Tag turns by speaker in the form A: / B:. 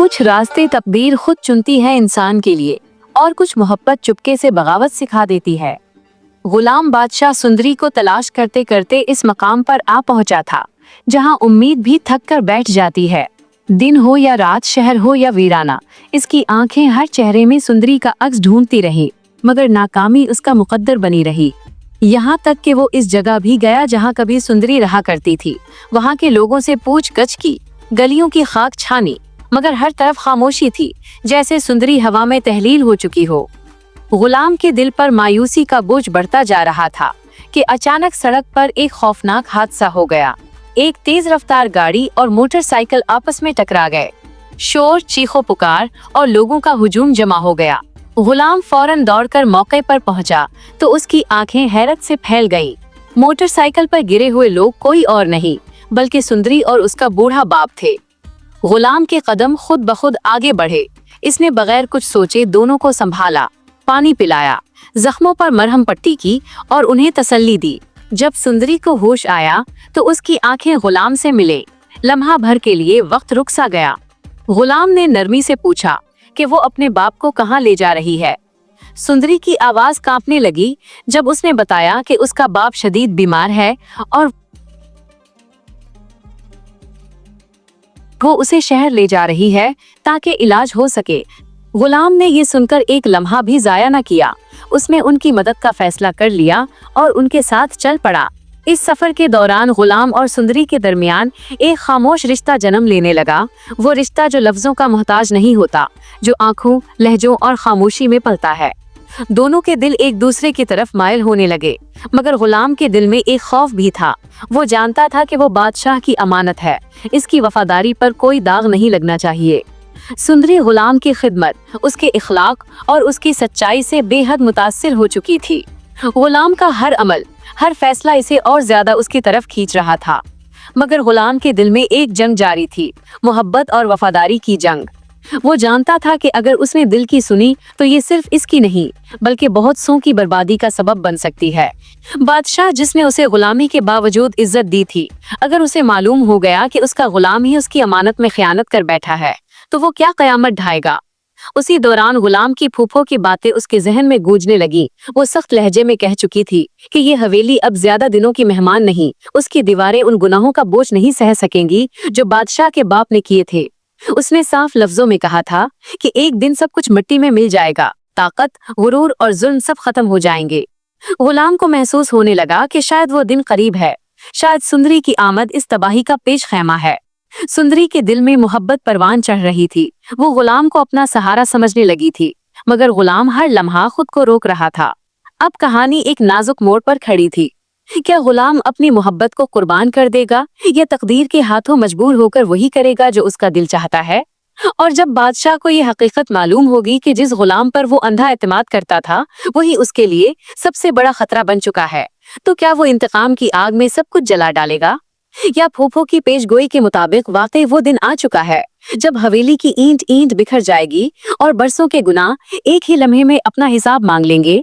A: कुछ रास्ते तकदीर खुद चुनती है इंसान के लिए और कुछ मोहब्बत चुपके से बगावत सिखा देती है। गुलाम बादशाह सुंदरी को तलाश करते करते इस मकाम पर आ पहुंचा था जहां उम्मीद भी थक कर बैठ जाती है। दिन हो या रात, शहर हो या वीराना, इसकी आंखें हर चेहरे में सुंदरी का अक्स ढूंढती रही, मगर नाकामी उसका मुकद्दर बनी रही। यहाँ तक कि वो इस जगह भी गया जहाँ कभी सुंदरी रहा करती थी। वहाँ के लोगों से पूछ-गछ की, गलियों की खाक छानी, मगर हर तरफ खामोशी थी, जैसे सुंदरी हवा में तहलील हो चुकी हो। गुलाम के दिल पर मायूसी का बोझ बढ़ता जा रहा था कि अचानक सड़क पर एक खौफनाक हादसा हो गया। एक तेज रफ्तार गाड़ी और मोटरसाइकिल आपस में टकरा गए। शोर, चीखो पुकार और लोगों का हुजूम जमा हो गया। गुलाम फौरन दौड़कर मौके पर पहुंचा तो उसकी आंखें हैरत से फैल गईं। मोटरसाइकिल पर गिरे हुए लोग कोई और नहीं बल्कि सुंदरी और उसका बूढ़ा बाप थे। गुलाम के कदम खुद ब खुद आगे बढ़े। इसने बगैर कुछ सोचे दोनों को संभाला, पानी पिलाया, जख्मों पर मरहम पट्टी की और उन्हें तसल्ली दी। जब सुंदरी को होश आया तो उसकी आंखें गुलाम से मिले। लम्हा भर के लिए वक्त रुक सा गया। गुलाम ने नरमी से पूछा कि वो अपने बाप को कहाँ ले जा रही है। सुंदरी की आवाज कांपने लगी जब उसने बताया कि उसका बाप शदीद बीमार है और वो उसे शहर ले जा रही है ताकि इलाज हो सके। गुलाम ने ये सुनकर एक लम्हा भी जाया न किया। उसने उनकी मदद का फैसला कर लिया और उनके साथ चल पड़ा। इस सफर के दौरान गुलाम और सुंदरी के दरमियान एक खामोश रिश्ता जन्म लेने लगा। वो रिश्ता जो लफ्जों का मोहताज नहीं होता, जो आंखों, लहजों और खामोशी में पलता है। दोनों के दिल एक दूसरे की तरफ माइल होने लगे, मगर गुलाम के दिल में एक खौफ भी था। वो जानता था कि वो बादशाह की अमानत है, इसकी वफादारी पर कोई दाग नहीं लगना चाहिए। सुंदरी गुलाम की खिदमत, उसके इखलाक और उसकी सच्चाई से बेहद मुतासिर हो चुकी थी। गुलाम का हर अमल, हर फैसला इसे और ज्यादा उसकी तरफ खींच रहा था। मगर गुलाम के दिल में एक जंग जारी थी, मोहब्बत और वफादारी की जंग। वो जानता था कि अगर उसने दिल की सुनी तो ये सिर्फ इसकी नहीं बल्कि बहुत सौ की बर्बादी का सबब बन सकती है। बादशाह जिसने उसे गुलामी के बावजूद इज्जत दी थी, अगर उसे मालूम हो गया कि उसका गुलाम ही उसकी अमानत में खयानत कर बैठा है तो वो क्या कयामत ढाएगा। उसी दौरान गुलाम की फूफो की बातें उसके जहन में गूंजने लगी। वो सख्त लहजे में कह चुकी थी कि ये हवेली अब ज्यादा दिनों की मेहमान नहीं, उसकी दीवारें उन गुनाहों का बोझ नहीं सह सकेंगी जो बादशाह के बाप ने किए थे। उसने साफ लफ्जों में कहा था कि एक दिन सब कुछ मिट्टी में मिल जाएगा, ताकत, गुरूर और जुल्म सब खत्म हो जाएंगे। गुलाम को महसूस होने लगा कि शायद वो दिन करीब है, शायद सुंदरी की आमद इस तबाही का पेश खैमा है। सुंदरी के दिल में मोहब्बत परवान चढ़ रही थी। वो गुलाम को अपना सहारा समझने लगी थी, मगर गुलाम हर लम्हा खुद को रोक रहा था। अब कहानी एक नाजुक मोड़ पर खड़ी थी। क्या गुलाम अपनी मोहब्बत को कुर्बान कर देगा या तकदीर के हाथों मजबूर होकर वही करेगा जो उसका दिल चाहता है? और जब बादशाह को ये हकीकत मालूम होगी कि जिस गुलाम पर वो अंधा एतमाद करता था वही उसके लिए सबसे बड़ा खतरा बन चुका है, तो क्या वो इंतकाम की आग में सब कुछ जला डालेगा? या फूफो की पेशगोई के मुताबिक वाकई वो दिन आ चुका है जब हवेली की ईंट ईंट बिखर जाएगी और बरसों के गुनाह एक ही लम्हे में अपना हिसाब मांग लेंगे?